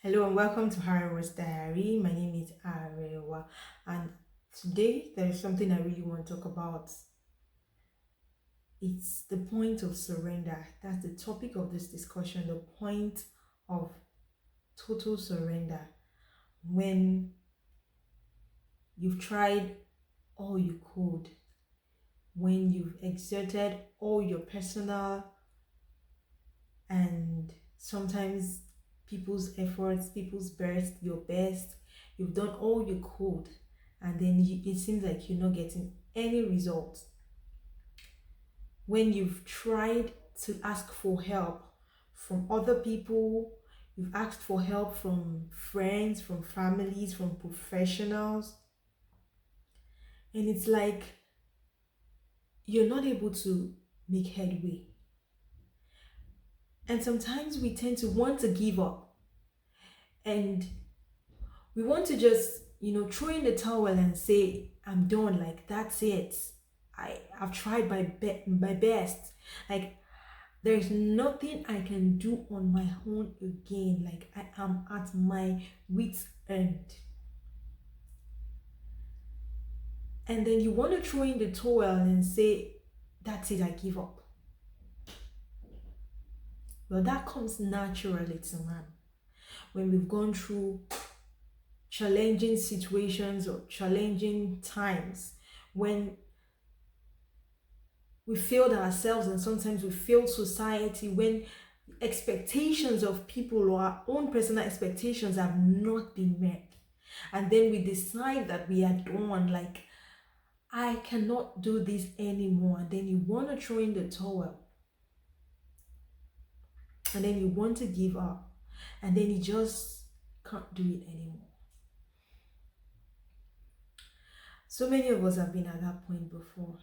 Hello and welcome to Arewa's Diary. My name is Arewa, and today there is something I really want to talk about. It's the point of surrender. That's the topic of this discussion, the point of total surrender. When you've tried all you could, when you've exerted all your personal and sometimes people's efforts, people's best, your best, you've done all you could, and then it seems like you're not getting any results. When you've tried to ask for help from other people, you've asked for help from friends, from families, from professionals, and it's like you're not able to make headway. And sometimes we tend to want to give up, and we want to just throw in the towel and say I'm done, like that's it. I've tried my best, like there's nothing I can do on my own again, like I am at my wit's end. And then you want to throw in the towel and say that's it, I give up. Well, that comes naturally to man when we've gone through challenging situations or challenging times, when we failed ourselves and sometimes we failed society, when expectations of people or our own personal expectations have not been met, and then we decide that we are done, like I cannot do this anymore, and then you want to throw in the towel, and then you want to give up, and then you just can't do it anymore. So many of us have been at that point before.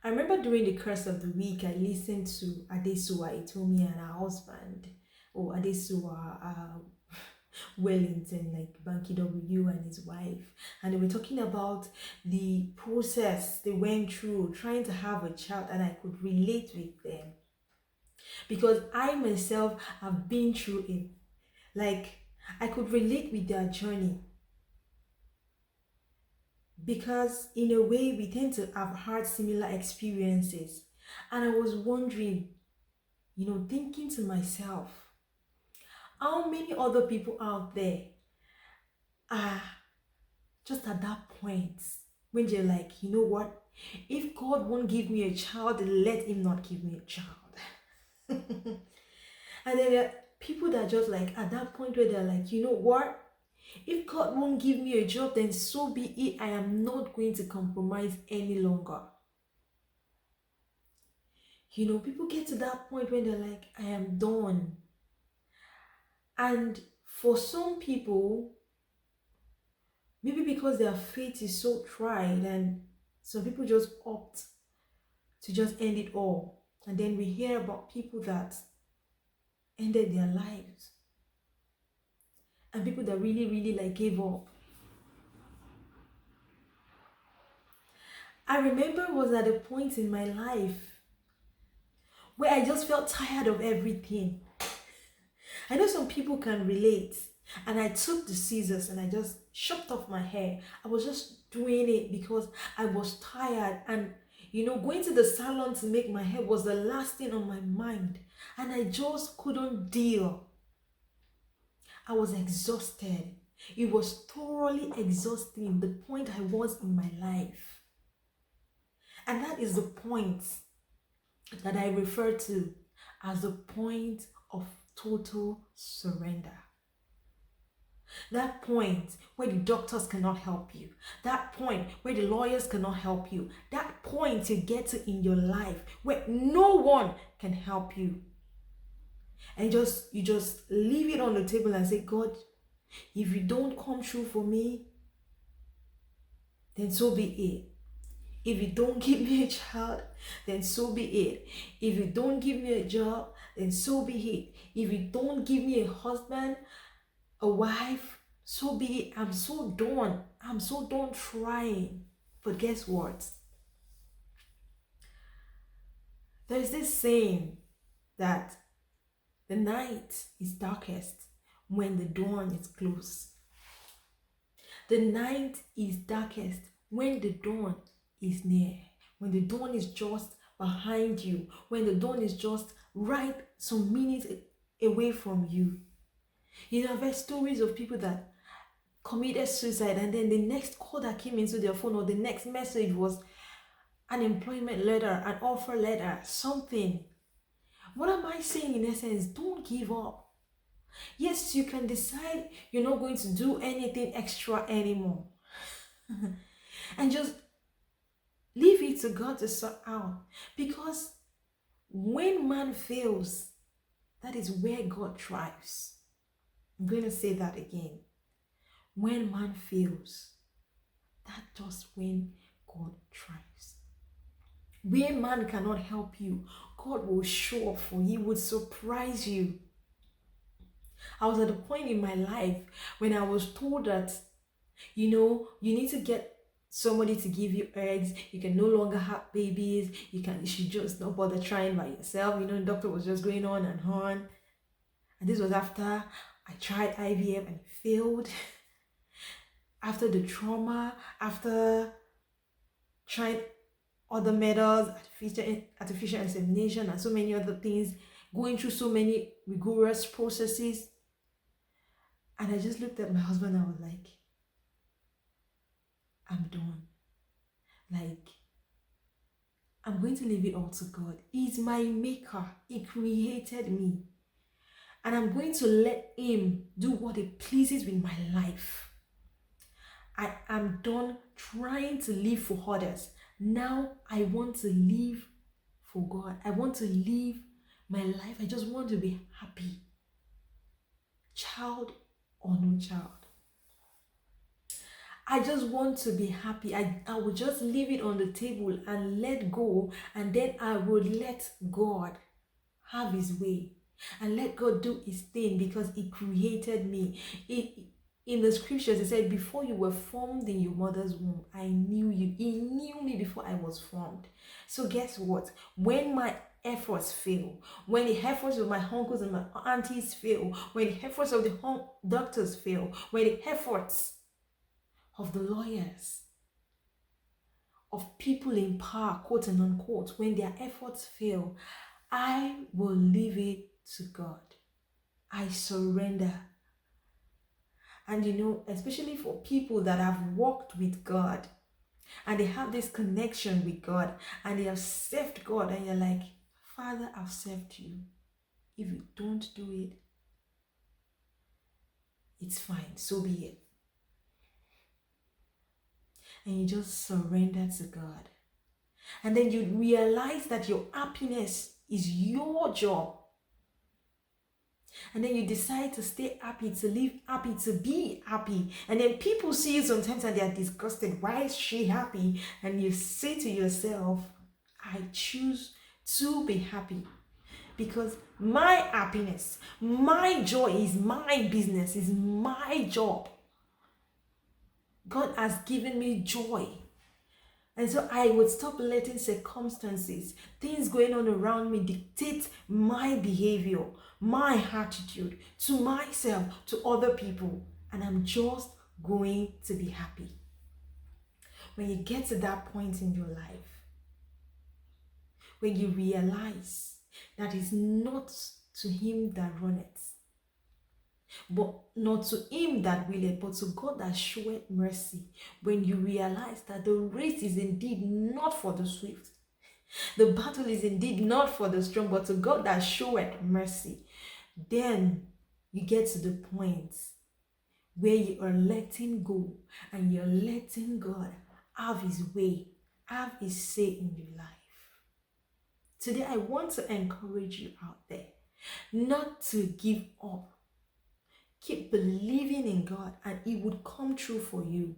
I remember during the course of the week, I listened to Adesua Itomi and her husband, or Adesua Wellington, like Banky W and his wife, and they were talking about the process they went through trying to have a child, and I could relate with them because I myself have been through it. Like I could relate with their journey because in a way we tend to have had similar experiences. And I was wondering, thinking to myself, how many other people out there are just at that point when they're like, you know what, if God won't give me a child, let him not give me a child. And then there are people that are just like at that point where they're like, you know what, if God won't give me a job, then so be it. I am not going to compromise any longer. People get to that point when they're like, I am done. And for some people, maybe because their faith is so tried, and some people just opt to just end it all. And then we hear about people that ended their lives, and people that really, really like gave up. I remember was at a point in my life where I just felt tired of everything. I know some people can relate. And I took the scissors and I just chopped off my hair. I was just doing it because I was tired. And, going to the salon to make my hair was the last thing on my mind. And I just couldn't deal. I was exhausted. It was thoroughly exhausting, the point I was in my life. And that is the point that I refer to as the point of total surrender. That point where the doctors cannot help you, that point where the lawyers cannot help you, that point you get to in your life where no one can help you. And you just leave it on the table and say, God, if you don't come through for me, then so be it. If you don't give me a child, then so be it. If you don't give me a job, then so be it. If you don't give me a husband, a wife, so be it. I'm so done. I'm so done trying. But guess what? There's this saying that the night is darkest when the dawn is close. The night is darkest when the dawn is near. When the dawn is just behind you. When the dawn is just right some minutes away from you. You know, I've heard stories of people that committed suicide, and then the next call that came into their phone or the next message was an employment letter, an offer letter, something. What am I saying in essence? Don't give up. Yes, you can decide you're not going to do anything extra anymore. And just leave it to God to sort out. Because when man fails, that is where God thrives. I'm going to say that again. When man fails, that's just when God thrives. Where man cannot help you, God will show up for you. He would surprise you. I was at a point in my life when I was told that, you need to get somebody to give you eggs. You can no longer have babies. You should just not bother trying by yourself. The doctor was just going on and on. And this was after I tried IVF and it failed. After the trauma, after trying other methods, artificial insemination, and so many other things, going through so many rigorous processes. And I just looked at my husband and I was like, I'm done. I'm going to leave it all to God. He's my maker. He created me. And I'm going to let him do what he pleases with my life. I am done trying to live for others. Now I want to live for God. I want to live my life. I just want to be happy. Child or no child. I just want to be happy. I will just leave it on the table and let go. And then I will let God have his way. And let God do his thing because he created me. In the scriptures, it said, before you were formed in your mother's womb, I knew you. He knew me before I was formed. So guess what? When my efforts fail, when the efforts of my uncles and my aunties fail, when the efforts of the doctors fail, when the efforts of the lawyers, of people in power, quote and unquote, when their efforts fail, I will leave it to God. I surrender. And especially for people that have walked with God and they have this connection with God and they have served God, and you're like, Father, I've served you. If you don't do it, it's fine, so be it. And you just surrender to God. And then you realize that your happiness is your job. And then you decide to stay happy, to live happy, to be happy. And then people see you sometimes and they are disgusted. Why is she happy? And you say to yourself, I choose to be happy. Because my happiness, my joy is my business, is my job. God has given me joy. And so I would stop letting circumstances, things going on around me dictate my behavior, my attitude to myself, to other people. And I'm just going to be happy. When you get to that point in your life, when you realize that it's not to him that runneth, but not to him that willeth, but to God that showeth mercy. When you realize that the race is indeed not for the swift, the battle is indeed not for the strong, but to God that showeth mercy, then you get to the point where you are letting go and you're letting God have his way, have his say in your life. Today I want to encourage you out there not to give up. Keep believing in God and it would come true for you.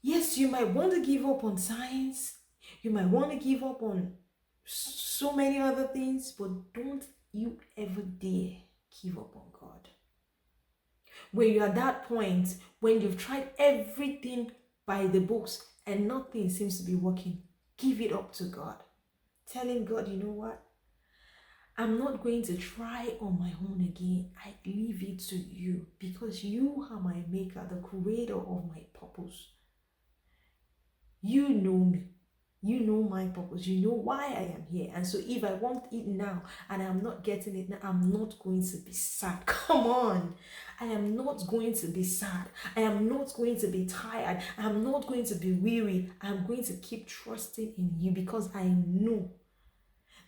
Yes, you might want to give up on science. You might want to give up on so many other things, but don't you ever dare give up on God. When you're at that point, when you've tried everything by the books and nothing seems to be working, give it up to God. Telling God, you know what? I'm not going to try on my own again. I leave it to you because you are my maker, the creator of my purpose. You know me. You know my purpose. You know why I am here. And so if I want it now and I'm not getting it now, I'm not going to be sad. Come on. I am not going to be sad. I am not going to be tired. I am not going to be weary. I'm going to keep trusting in you because I know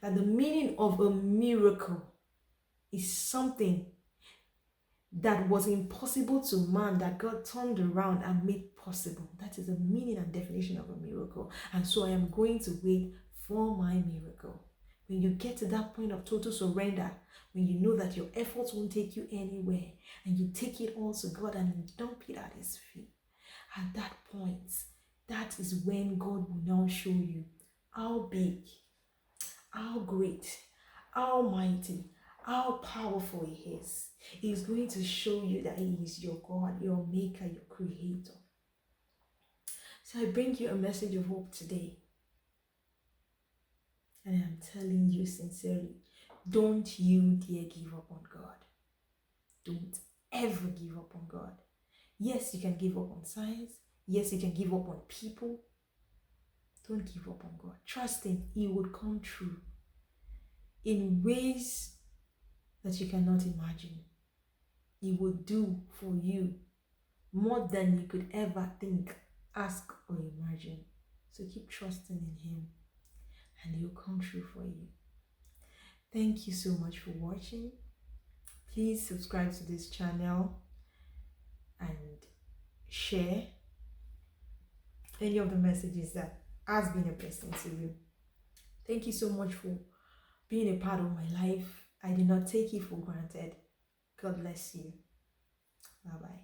that the meaning of a miracle is something that was impossible to man that God turned around and made possible. That is the meaning and definition of a miracle. And so I am going to wait for my miracle. When you get to that point of total surrender, when you know that your efforts won't take you anywhere, and you take it all to God and you dump it at his feet, at that point, that is when God will now show you how big, how great, how mighty, how powerful he is. He is going to show you that he is your God, your maker, your creator. So I bring you a message of hope today. And I'm telling you sincerely, don't you dare give up on God. Don't ever give up on God. Yes, you can give up on science. Yes, you can give up on people. Don't give up on God. Trust him. He would come true in ways that you cannot imagine. He will do for you more than you could ever think, ask, or imagine. So keep trusting in him and he'll come true for you. Thank you so much for watching. Please subscribe to this channel and share any of the messages that has been a blessing to you. Thank you so much for being a part of my life. I do not take it for granted. God bless you. Bye-bye.